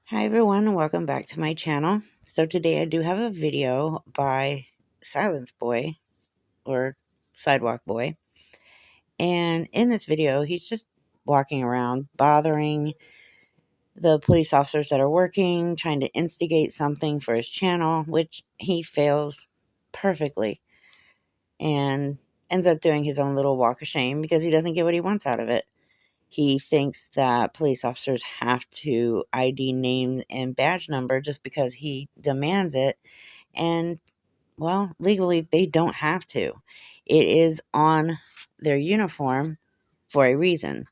Hi everyone, and welcome back to my channel. So today I do have a video by Silence Boy, or Sidewalk Boy. And in this video, he's just walking around, bothering the police officers that are working, trying to instigate something for his channel, which he fails perfectly. And ends up doing his own little walk of shame because he doesn't get what he wants out of it. He thinks that police officers have to ID name and badge number just because he demands it. And, well, legally, they don't have to. It is on their uniform for a reason.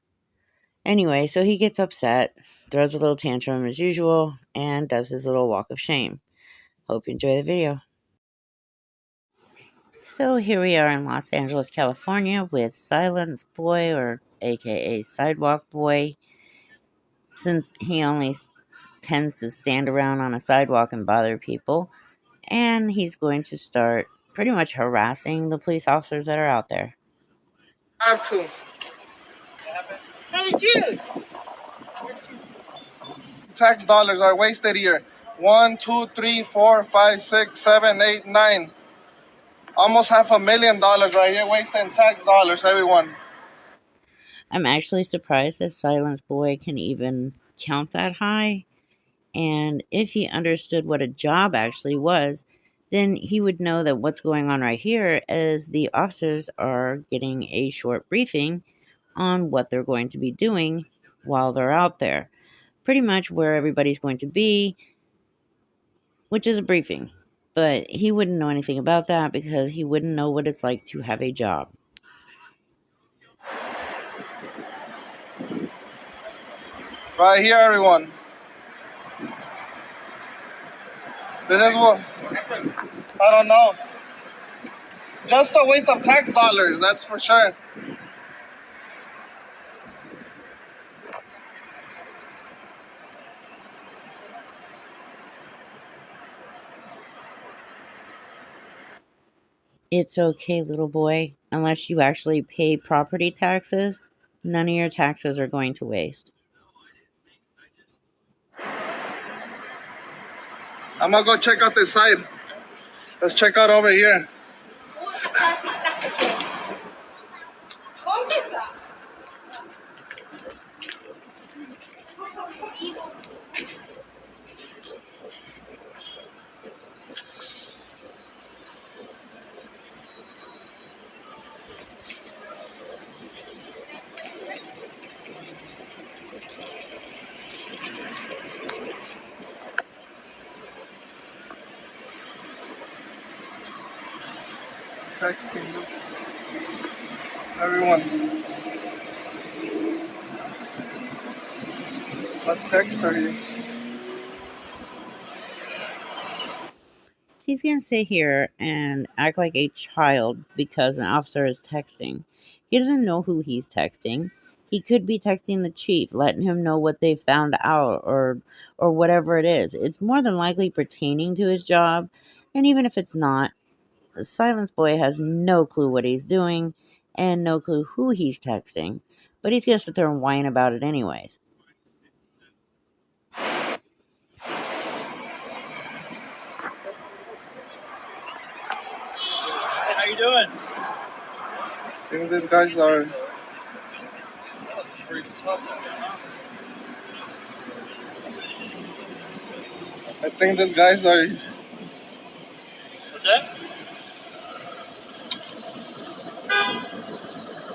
Anyway, so he gets upset, throws a little tantrum as usual, and does his little walk of shame. Hope you enjoy the video. So here we are in Los Angeles, California with Silence Boy, or aka Sidewalk Boy. Since he only tends to stand around on a sidewalk and bother people, and he's going to start pretty much harassing the police officers that are out there. I have to. Hey, Jude. Tax dollars are wasted here. 1, 2, 3, 4, 5, 6, 7, 8, 9. Almost $500,000 right here wasting tax dollars, everyone. I'm actually surprised that Silence Boy can even count that high. And if he understood what a job actually was, then he would know that what's going on right here is the officers are getting a short briefing on what they're going to be doing while they're out there. Pretty much where everybody's going to be, which is a briefing. But he wouldn't know anything about that because he wouldn't know what it's like to have a job. Right here, everyone. This is what, I don't know. Just a waste of tax dollars, that's for sure. It's okay, little boy. Unless you actually pay property taxes, none of your taxes are going to waste. I'm gonna go check out this side. Let's check out over here. Texting everyone. What text are you? He's going to sit here and act like a child because an officer is texting. He doesn't know who he's texting. He could be texting the chief, letting him know what they found out or whatever it is. It's more than likely pertaining to his job, and even if it's not, the Silence Boy has no clue what he's doing and no clue who he's texting, but he's going to sit there and whine about it anyways. Hey, how you doing? I think these guys are. That's freaking tough. I think these guys are. What's that?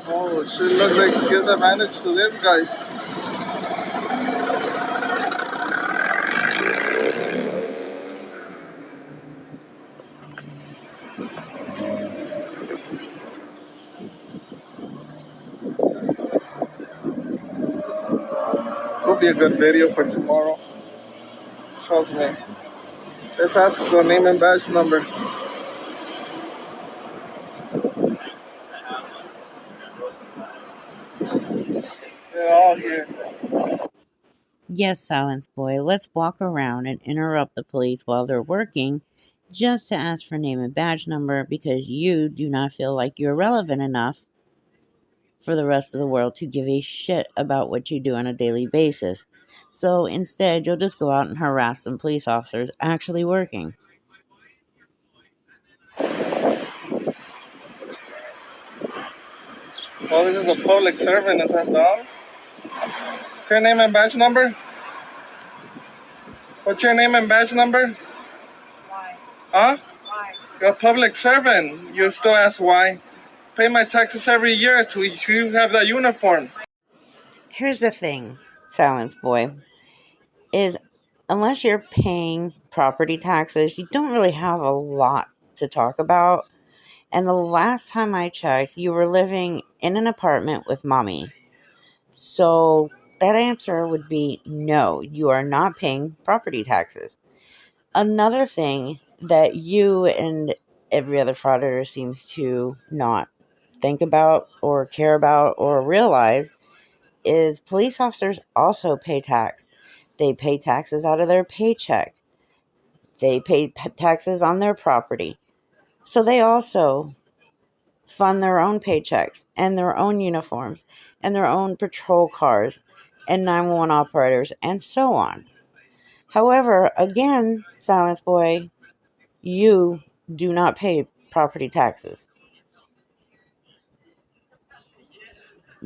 Oh shit! Looks like give advantage to these guys. This will be a good video for tomorrow. Trust me. Let's ask for the name and badge number. They're all here. Yes, Silence Boy, let's walk around and interrupt the police while they're working just to ask for name and badge number because you do not feel like you're relevant enough for the rest of the world to give a shit about what you do on a daily basis. So instead, you'll just go out and harass some police officers actually working. Well, this is a public servant, is that dumb? What's your name and badge number? What's your name and badge number? Why? Huh? Why? You're a public servant. You still ask why? Pay my taxes every year to you have that uniform. Here's the thing, Silence Boy, is unless you're paying property taxes, you don't really have a lot to talk about. And the last time I checked, you were living in an apartment with mommy. So that answer would be no, you are not paying property taxes. Another thing that you and every other frauditor seems to not think about or care about or realize is police officers also pay tax. They pay taxes out of their paycheck. They pay taxes on their property. So they also fund their own paychecks and their own uniforms and their own patrol cars and 911 operators and so on. However, again, Silence Boy, you do not pay property taxes.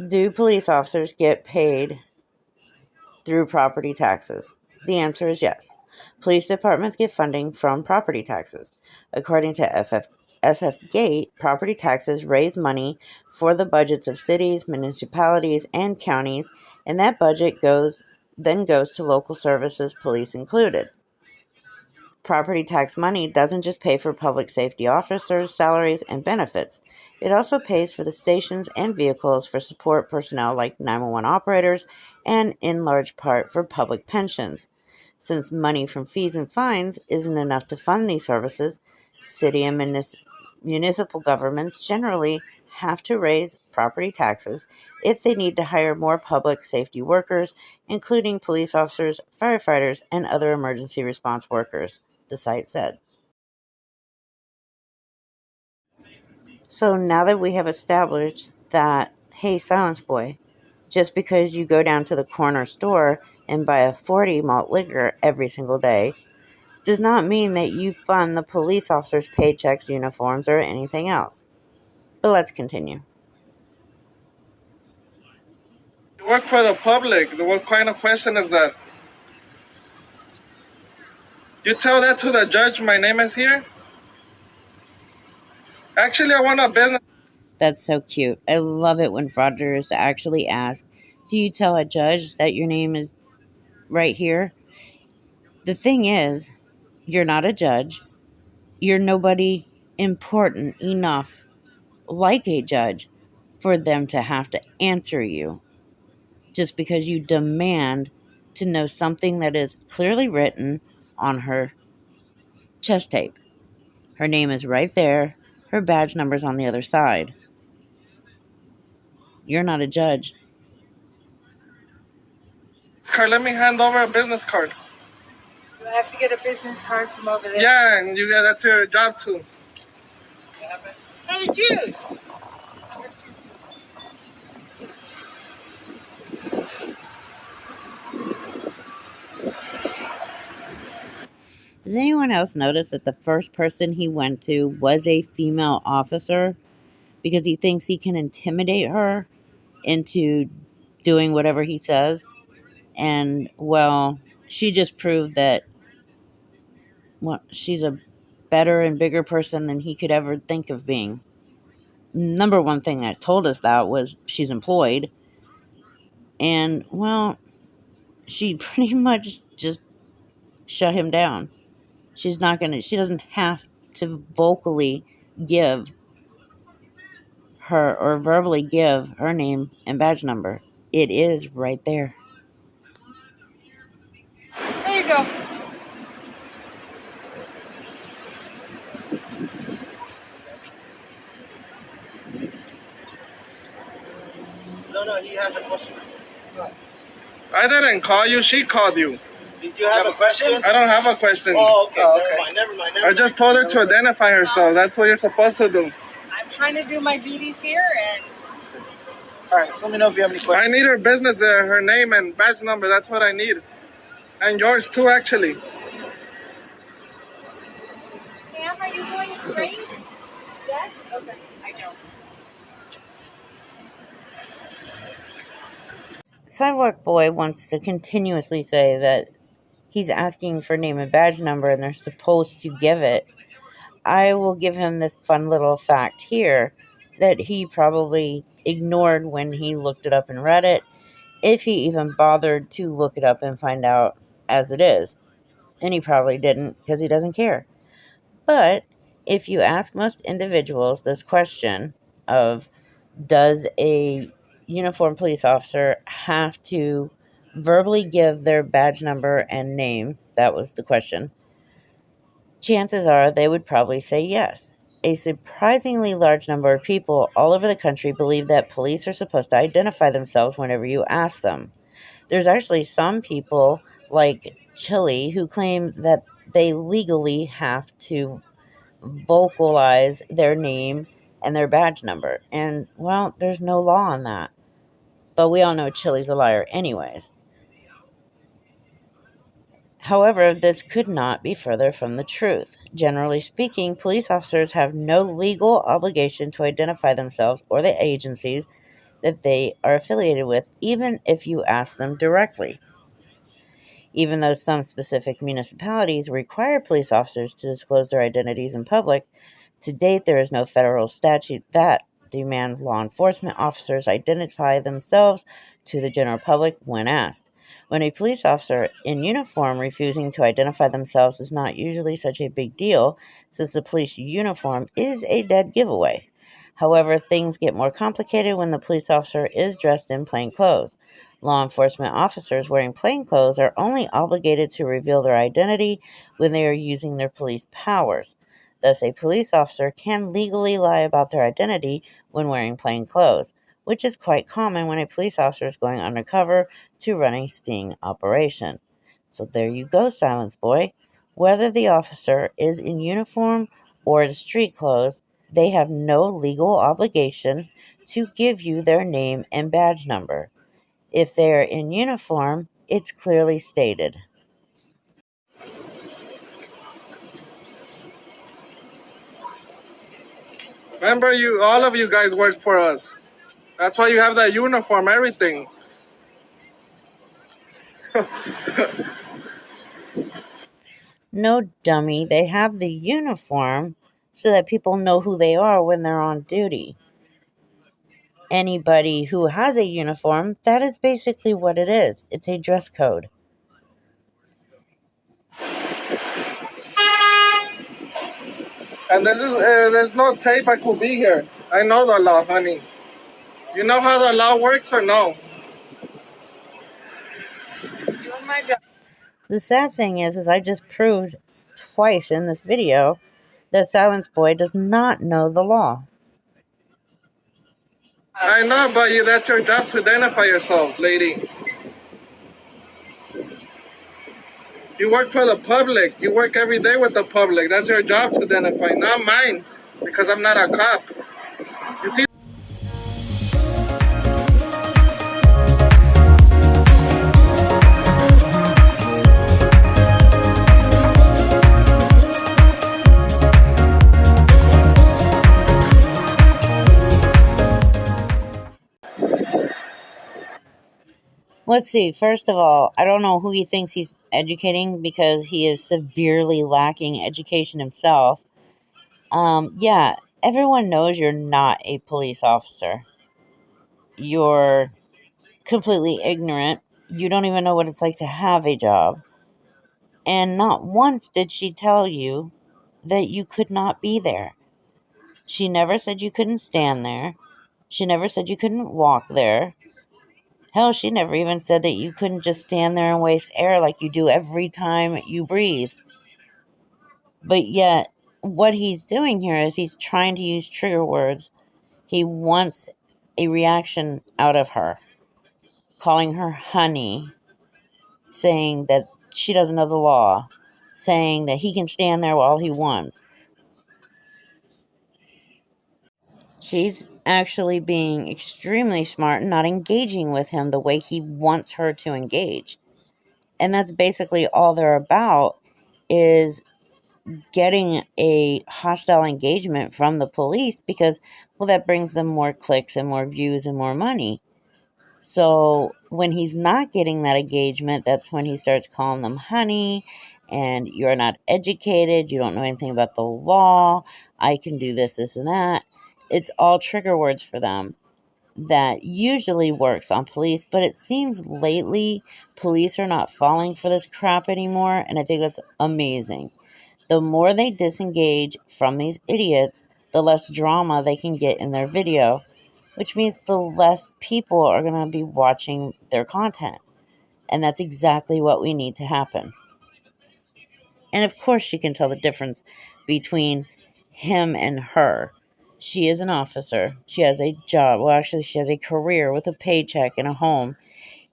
Do police officers get paid through property taxes? The answer is yes. Police departments get funding from property taxes. According to SF Gate, property taxes raise money for the budgets of cities, municipalities, and counties, and that budget goes to local services, police included. Property tax money doesn't just pay for public safety officers' salaries and benefits. It also pays for the stations and vehicles for support personnel like 911 operators and, in large part, for public pensions. Since money from fees and fines isn't enough to fund these services, city and municipal governments generally have to raise property taxes if they need to hire more public safety workers, including police officers, firefighters, and other emergency response workers, the site said. So now that we have established that, hey, Silence Boy, just because you go down to the corner store and buy a 40 malt liquor every single day does not mean that you fund the police officers' paychecks, uniforms, or anything else. But let's continue. You work for the public. What kind of question is that? You tell that to the judge, my name is here? Actually, I want a business. That's so cute. I love it when fraudsters actually ask, do you tell a judge that your name is right here? The thing is, you're not a judge. You're nobody important enough like a judge for them to have to answer you just because you demand to know something that is clearly written on her chest tape. Her name is right there. Her badge number's on the other side. You're not a judge. Card, let me hand over a business card. Do I have to get a business card from over there? Yeah, and that's your job too. Hey, Jude! Does anyone else notice that the first person he went to was a female officer because he thinks he can intimidate her into doing whatever he says? And, well, she just proved that she's a better and bigger person than he could ever think of being. Number one thing that told us that was she's employed. And, well, she pretty much just shut him down. She doesn't have to vocally give her or verbally give her name and badge number. It is right there. There you go. No, he has a question. I didn't call you. She called you. Did you have a question? I don't have a question. Oh, okay. Never mind. I just told her to identify herself. That's what you're supposed to do. I'm trying to do my duties here, and All right, so let me know if you have any questions. I need her business, her name and badge number. That's what I need. And yours too, actually. ma'am, are you going straight? Yes. Okay. I don't. Sidewalk Boy wants to continuously say that he's asking for name and badge number and they're supposed to give it. I will give him this fun little fact here that he probably ignored when he looked it up and read it, if he even bothered to look it up and find out as it is. And he probably didn't because he doesn't care. But if you ask most individuals this question of, does a uniformed police officer have to verbally give their badge number and name? That was the question. Chances are they would probably say yes. A surprisingly large number of people all over the country believe that police are supposed to identify themselves whenever you ask them. There's actually some people, like Chile, who claim that they legally have to vocalize their name and their badge number. And, well, there's no law on that. But we all know Chile's a liar anyways. However, this could not be further from the truth. Generally speaking, police officers have no legal obligation to identify themselves or the agencies that they are affiliated with, even if you ask them directly. Even though some specific municipalities require police officers to disclose their identities in public, to date there is no federal statute that demands law enforcement officers identify themselves to the general public when asked. When a police officer in uniform refusing to identify themselves is not usually such a big deal, since the police uniform is a dead giveaway. However, things get more complicated when the police officer is dressed in plain clothes. Law enforcement officers wearing plain clothes are only obligated to reveal their identity when they are using their police powers. Thus, a police officer can legally lie about their identity when wearing plain clothes, which is quite common when a police officer is going undercover to run a sting operation. So there you go, Silence Boy. Whether the officer is in uniform or in street clothes, they have no legal obligation to give you their name and badge number. If they're in uniform, it's clearly stated. Remember, all of you guys work for us. That's why you have that uniform, everything. No, dummy, they have the uniform so that people know who they are when they're on duty. Anybody who has a uniform, that is basically what it is. It's a dress code. And there's no tape I could be here. I know the law, honey. You know how the law works or no? Doing my job. The sad thing is I just proved twice in this video that Silence Boy does not know the law. I know, but that's your job to identify yourself, lady. You work for the public. You work every day with the public. That's your job to identify, not mine, because I'm not a cop. You see? Let's see. First of all, I don't know who he thinks he's educating because he is severely lacking education himself. Yeah, everyone knows you're not a police officer. You're completely ignorant. You don't even know what it's like to have a job. And not once did she tell you that you could not be there. She never said you couldn't stand there. She never said you couldn't walk there. Hell, she never even said that you couldn't just stand there and waste air like you do every time you breathe. But yet, what he's doing here is he's trying to use trigger words. He wants a reaction out of her, calling her honey, saying that she doesn't know the law, saying that he can stand there all he wants. She's actually being extremely smart and not engaging with him the way he wants her to engage. And that's basically all they're about, is getting a hostile engagement from the police because, well, that brings them more clicks and more views and more money. So when he's not getting that engagement, that's when he starts calling them honey, and you're not educated, you don't know anything about the law, I can do this, this, and that. It's all trigger words for them that usually works on police, but it seems lately police are not falling for this crap anymore, and I think that's amazing. The more they disengage from these idiots, the less drama they can get in their video, which means the less people are going to be watching their content. And that's exactly what we need to happen. And of course, she can tell the difference between him and her. She is an officer. She has a job. Well, actually, she has a career with a paycheck and a home.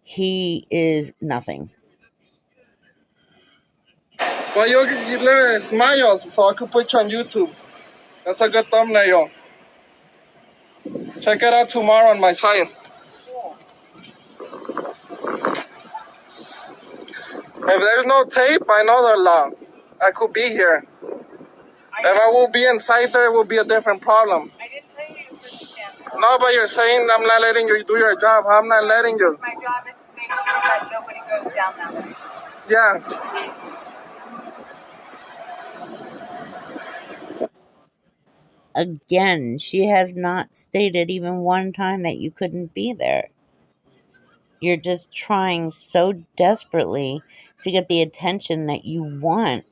He is nothing. Well, you live in Smiles, so I could put you on YouTube. That's a good thumbnail. Check it out tomorrow on my site. If there's no tape, I know the law. I could be here. If I will be inside there, it will be a different problem. I didn't tell you you couldn't stand there. No, but you're saying I'm not letting you do your job. I'm not letting you. My job is to make sure that nobody goes down that way. Yeah. Again, she has not stated even one time that you couldn't be there. You're just trying so desperately to get the attention that you want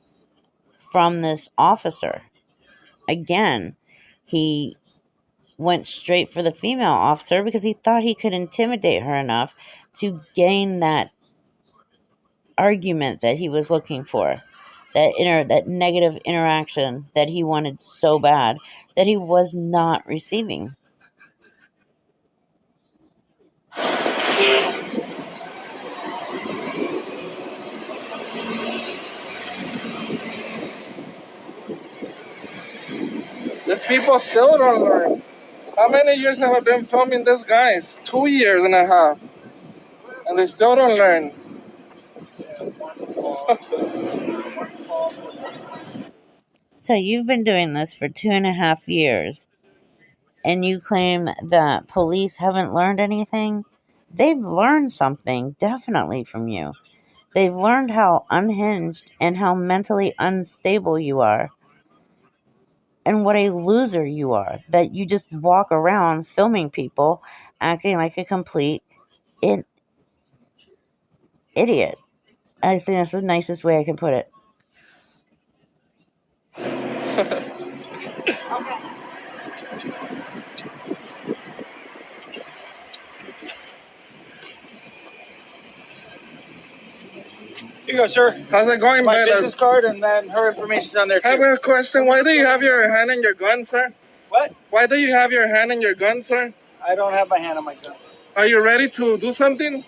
from this officer. Again, he went straight for the female officer because he thought he could intimidate her enough to gain that argument that he was looking for, that negative interaction that he wanted so bad that he was not receiving. These people still don't learn. How many years have I been filming this, guys? 2 years and a half. And they still don't learn. So you've been doing this for 2.5 years, and you claim that police haven't learned anything? They've learned something, definitely, from you. They've learned how unhinged and how mentally unstable you are, and what a loser you are, that you just walk around filming people acting like a complete idiot. I think that's the nicest way I can put it. Here you go, sir. How's it going, My Bella? business card, and then her information's on there I have too. a question. Why do you have your hand in your gun, sir? What? Why do you have your hand in your gun, sir? I don't have my hand on my gun. Are you ready to do something?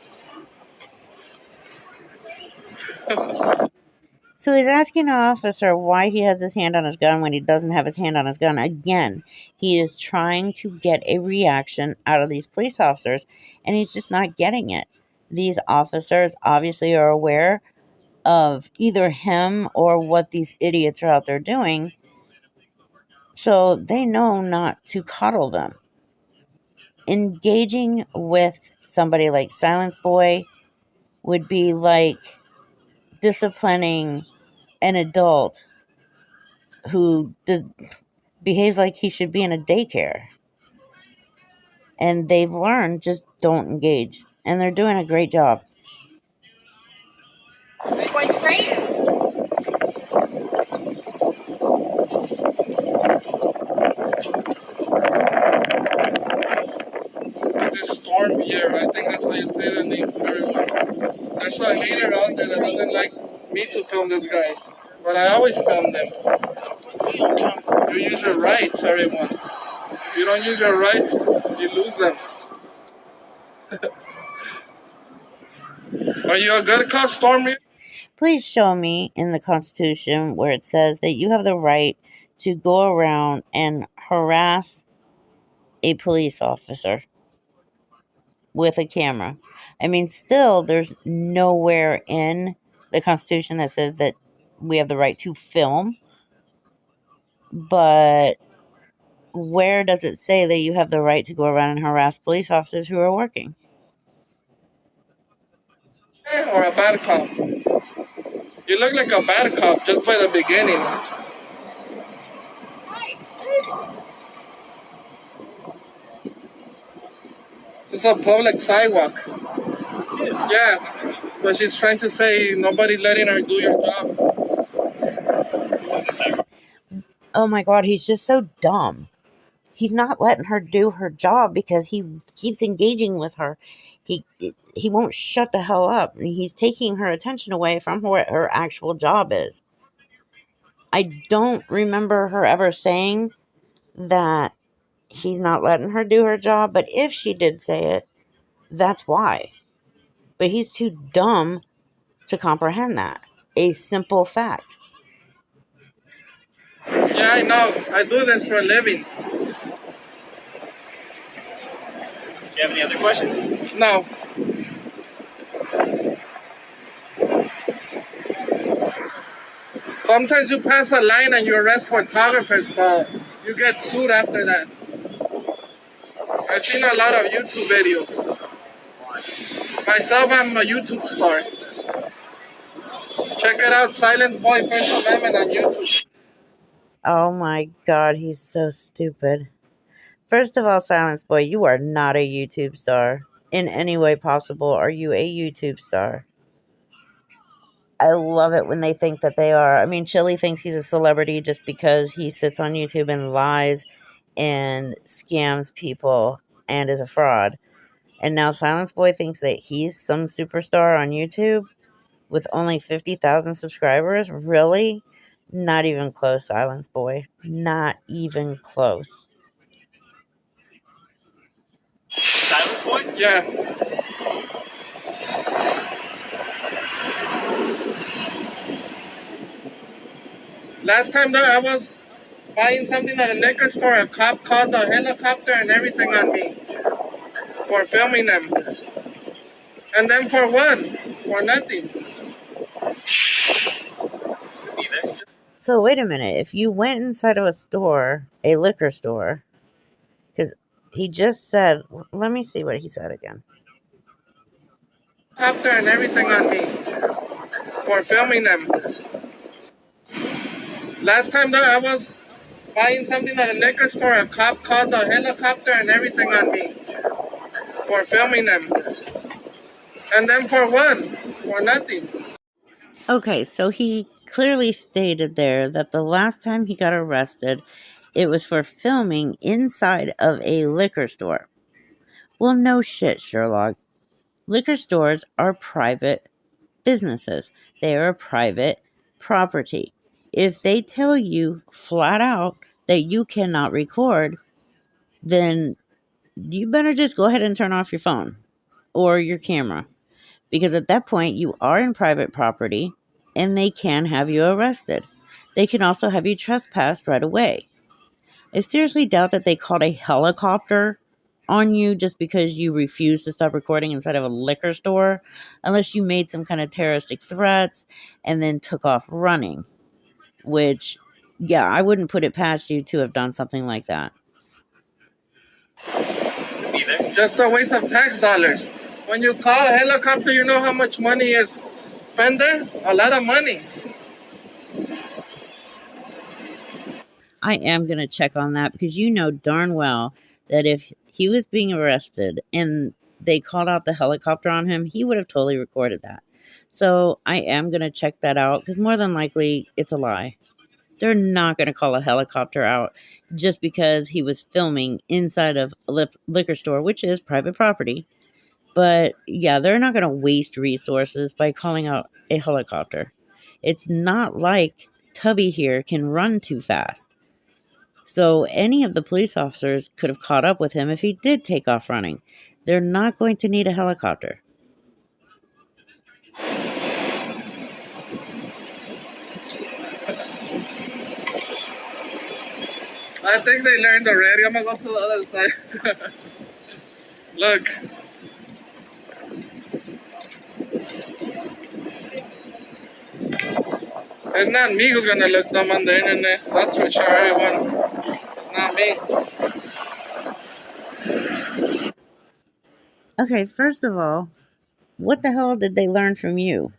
So he's asking the officer why he has his hand on his gun when he doesn't have his hand on his gun. Again, he is trying to get a reaction out of these police officers, and he's just not getting it. These officers obviously are aware of either him or what these idiots are out there doing, so they know not to coddle them. Engaging with somebody like Silence Boy would be like disciplining an adult who behaves like he should be in a daycare. And they've learned, just don't engage. And they're doing a great job. Going straight. This is Storm here. I think that's how you say the name very well. There's a hater out there that doesn't like me to film these guys. But I always film them. You use your rights, everyone. If you don't use your rights, you lose them. Are you a good cop, Stormy? Please show me in the Constitution where it says that you have the right to go around and harass a police officer with a camera. I mean, still, there's nowhere in the Constitution that says that we have the right to film, but where does it say that you have the right to go around and harass police officers who are working? Or a bad cop? You look like a bad cop just by the beginning. It's a public sidewalk. Yes. Yeah, but she's trying to say nobody's letting her do your job. Oh my god, he's just so dumb. He's not letting her do her job because he keeps engaging with her. He won't shut the hell up. He's taking her attention away from what her actual job is. I don't remember her ever saying that he's not letting her do her job, but if she did say it, that's why. But he's too dumb to comprehend that. A simple fact. Yeah, I know. I do this for a living. Do you have any other questions? No. Sometimes you pass a line and you arrest photographers, but you get sued after that. I've seen a lot of YouTube videos. Myself, I'm a YouTube star. Check it out, Silence Boy First Amendment on YouTube. Oh my god, he's so stupid. First of all, Silence Boy, you are not a YouTube star. In any way possible, are you a YouTube star? I love it when they think that they are. I mean, Chili thinks he's a celebrity just because he sits on YouTube and lies and scams people and is a fraud. And now Silence Boy thinks that he's some superstar on YouTube with only 50,000 subscribers? Really? Not even close, Silence Boy. Not even close. Silence Boy? Yeah. Last time that I was buying something at a liquor store, a cop called the helicopter and everything on me for filming them. And then for what? For nothing. Be there. So wait a minute. If you went inside of a store, a liquor store, because he just said, let me see what he said again. Helicopter and everything on me for filming them. Last time that I was buying something at a liquor store, a cop called the helicopter and everything on me for filming them. And then for what? For nothing. Okay, so he clearly stated there that the last time he got arrested, it was for filming inside of a liquor store. Well, no shit, Sherlock. Liquor stores are private businesses. They are private property. If they tell you flat out that you cannot record, then you better just go ahead and turn off your phone or your camera. Because at that point, you are in private property and they can have you arrested. They can also have you trespassed right away. I seriously doubt that they called a helicopter on you just because you refused to stop recording inside of a liquor store, unless you made some kind of terroristic threats and then took off running. Which, yeah, I wouldn't put it past you to have done something like that. Be there. Just a waste of tax dollars. When you call a helicopter, you know how much money is spent there? A lot of money. I am going to check on that because you know darn well that if he was being arrested and they called out the helicopter on him, he would have totally recorded that. So I am going to check that out because more than likely it's a lie. They're not going to call a helicopter out just because he was filming inside of a liquor store, which is private property. But yeah, they're not going to waste resources by calling out a helicopter. It's not like Tubby here can run too fast. So any of the police officers could have caught up with him if he did take off running. They're not going to need a helicopter. I think they learned already. I'm gonna go to the other side. Look, it's not me who's gonna look dumb on the internet. That's for sure, everyone. Not me. Okay, first of all, what the hell did they learn from you?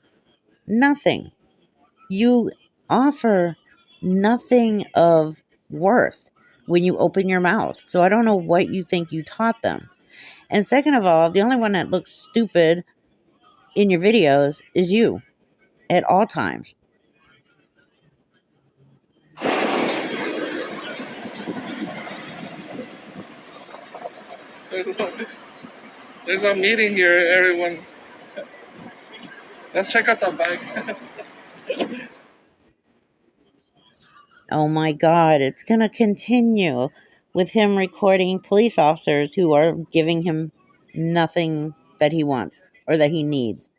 Nothing. You offer nothing of worth when you open your mouth. So I don't know what you think you taught them. And second of all, the only one that looks stupid in your videos is you at all times. There's there's a meeting here, everyone. Let's check out the bag. Oh my God, it's going to continue with him recording police officers who are giving him nothing that he wants or that he needs,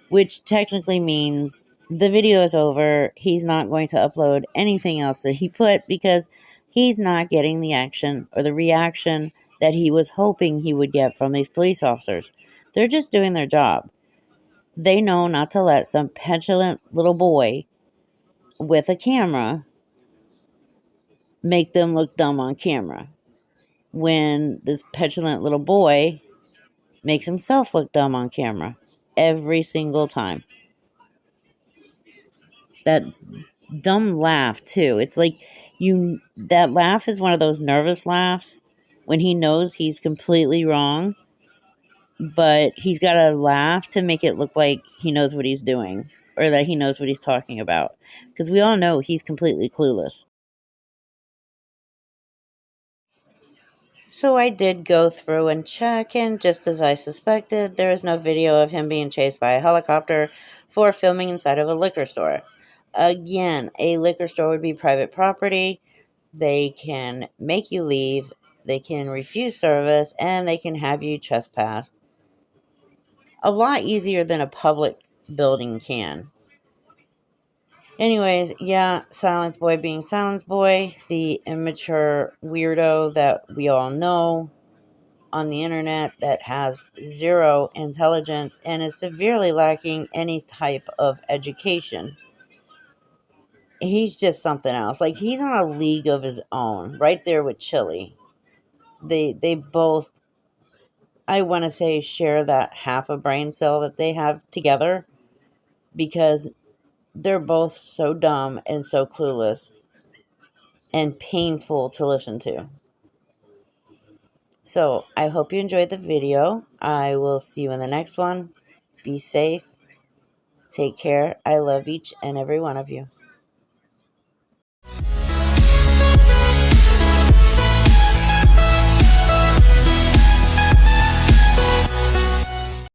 which technically means the video is over. He's not going to upload anything else that he put because he's not getting the action or the reaction that he was hoping he would get from these police officers. They're just doing their job. They know not to let some petulant little boy with a camera make them look dumb on camera. When this petulant little boy makes himself look dumb on camera every single time. That dumb laugh too. It's like that laugh is one of those nervous laughs when he knows he's completely wrong, but he's got to laugh to make it look like he knows what he's doing or that he knows what he's talking about, because we all know he's completely clueless. So I did go through and check, and just as I suspected, there is no video of him being chased by a helicopter for filming inside of a liquor store. Again, a liquor store would be private property. They can make you leave, they can refuse service, and they can have you trespassed. A lot easier than a public building can. Anyways, yeah, Silence Boy being Silence Boy, the immature weirdo that we all know on the internet that has zero intelligence and is severely lacking any type of education. He's just something else. Like, he's on a league of his own, right there with Chili. They both, I want to say, share that half a brain cell that they have together, because they're both so dumb and so clueless and painful to listen to. So I hope you enjoyed the video. I will see you in the next one. Be safe. Take care. I love each and every one of you.